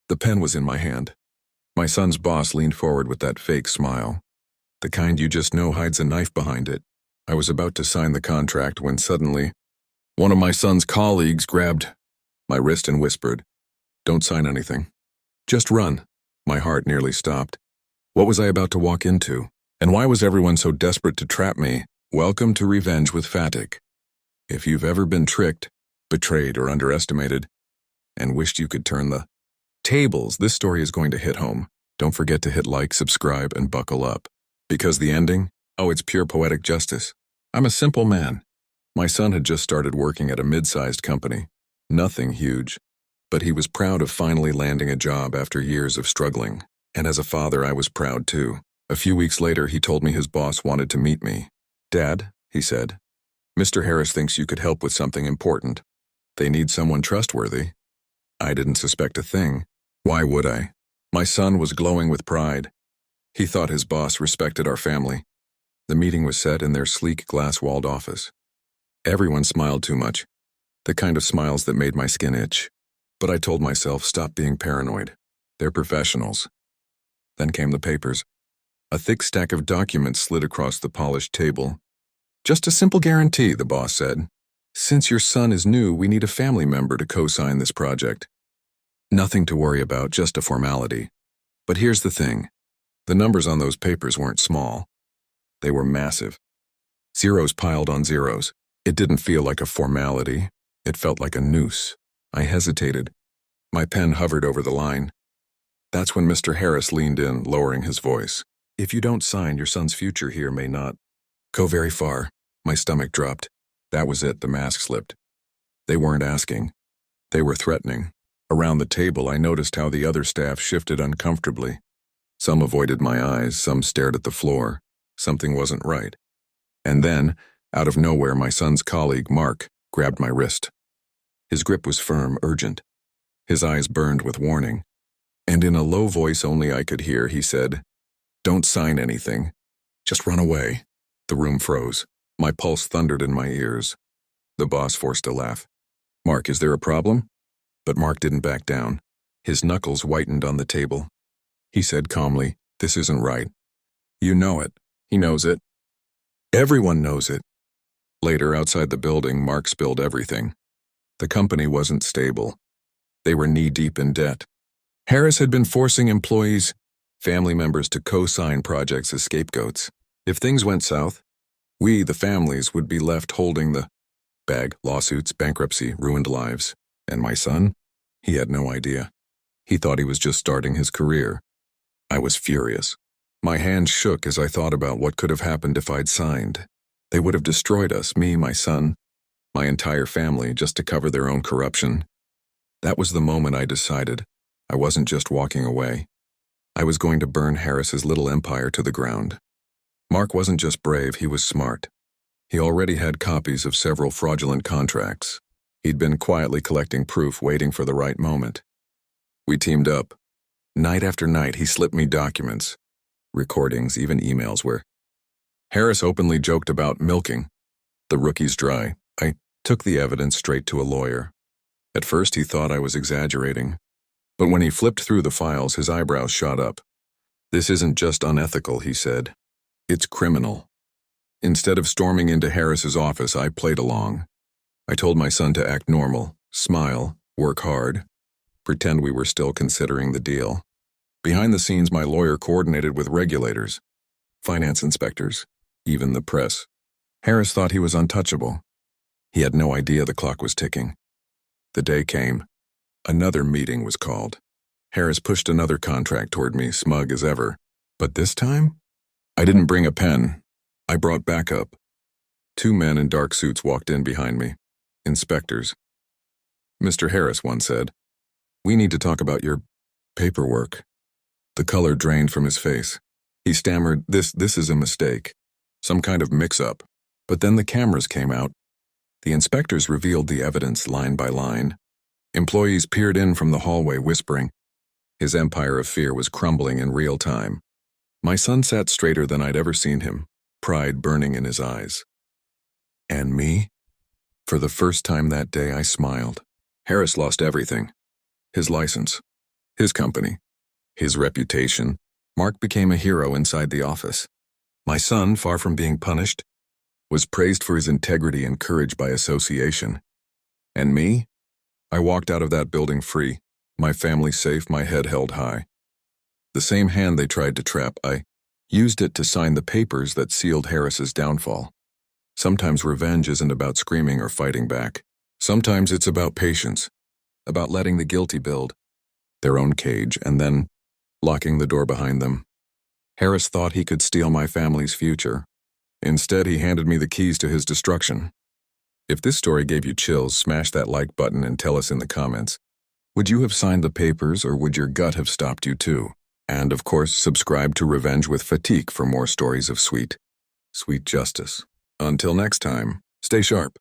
The pen was in my hand. My son's boss leaned forward with that fake smile. The kind you just know hides a knife behind it. I was about to sign the contract when suddenly, one of my son's colleagues grabbed my wrist and whispered, "Don't sign anything. Just run." My heart nearly stopped. What was I about to walk into? And why was everyone so desperate to trap me? Welcome to Revenge with Fatik. If you've ever been tricked, betrayed, or underestimated, and wished you could turn the tables, this story is going to hit home. Don't forget to hit like, subscribe, and buckle up. Because the ending? Oh, it's pure poetic justice. I'm a simple man. My son had just started working at a mid-sized company. Nothing huge. But he was proud of finally landing a job after years of struggling. And as a father, I was proud too. A few weeks later, he told me his boss wanted to meet me. "Dad," he said, "Mr. Harris thinks you could help with something important. They need someone trustworthy." I didn't suspect a thing. Why would I? My son was glowing with pride. He thought his boss respected our family. The meeting was set in their sleek glass-walled office. Everyone smiled too much, the kind of smiles that made my skin itch. But I told myself, stop being paranoid. They're professionals. Then came the papers. A thick stack of documents slid across the polished table. "Just a simple guarantee," the boss said. "Since your son is new, we need a family member to co-sign this project." Nothing to worry about, just a formality. But here's the thing. The numbers on those papers weren't small. They were massive. Zeros piled on zeros. It didn't feel like a formality. It felt like a noose. I hesitated. My pen hovered over the line. That's when Mr. Harris leaned in, lowering his voice. "If you don't sign, your son's future here may not go very far." My stomach dropped. That was it, the mask slipped. They weren't asking. They were threatening. Around the table, I noticed how the other staff shifted uncomfortably. Some avoided my eyes, some stared at the floor. Something wasn't right. And then, out of nowhere, my son's colleague, Mark, grabbed my wrist. His grip was firm, urgent. His eyes burned with warning. And in a low voice only I could hear, he said, "Don't sign anything. Just run away." The room froze. My pulse thundered in my ears. The boss forced a laugh. "Mark, is there a problem?" But Mark didn't back down. His knuckles whitened on the table. He said calmly, "This isn't right. You know it. He knows it. Everyone knows it." Later, outside the building, Mark spilled everything. The company wasn't stable. They were knee-deep in debt. Harris had been forcing employees, family members to co-sign projects as scapegoats. If things went south, we, the families, would be left holding the bag. Lawsuits, bankruptcy, ruined lives. And my son? He had no idea. He thought he was just starting his career. I was furious. My hands shook as I thought about what could have happened if I'd signed. They would have destroyed us, me, my son, my entire family, just to cover their own corruption. That was the moment I decided I wasn't just walking away. I was going to burn Harris's little empire to the ground. Mark wasn't just brave, he was smart. He already had copies of several fraudulent contracts. He'd been quietly collecting proof, waiting for the right moment. We teamed up. Night after night, he slipped me documents, recordings, even emails where Harris openly joked about milking the rookies dry. I took the evidence straight to a lawyer. At first, he thought I was exaggerating. But when he flipped through the files, his eyebrows shot up. "This isn't just unethical," he said. "It's criminal." Instead of storming into Harris's office, I played along. I told my son to act normal, smile, work hard, pretend we were still considering the deal. Behind the scenes, my lawyer coordinated with regulators, finance inspectors, even the press. Harris thought he was untouchable. He had no idea the clock was ticking. The day came. Another meeting was called. Harris pushed another contract toward me, smug as ever. But this time, I didn't bring a pen. I brought backup. 2 men in dark suits walked in behind me. Inspectors. "Mr. Harris," one said, "we need to talk about your paperwork." The color drained from his face. He stammered, This is a mistake. Some kind of mix-up." But then the cameras came out. The inspectors revealed the evidence line by line. Employees peered in from the hallway, whispering. His empire of fear was crumbling in real time. My son sat straighter than I'd ever seen him, pride burning in his eyes. And me? For the first time that day, I smiled. Harris lost everything. His license, his company, his reputation. Mark became a hero inside the office. My son, far from being punished, was praised for his integrity and courage by association. And me? I walked out of that building free, my family safe, my head held high. The same hand they tried to trap, I used it to sign the papers that sealed Harris's downfall. Sometimes revenge isn't about screaming or fighting back. Sometimes it's about patience, about letting the guilty build their own cage and then locking the door behind them. Harris thought he could steal my family's future. Instead, he handed me the keys to his destruction. If this story gave you chills, smash that like button and tell us in the comments. Would you have signed the papers, or would your gut have stopped you too? And of course, subscribe to Revenge with Fatigue for more stories of sweet justice. Until next time, stay sharp.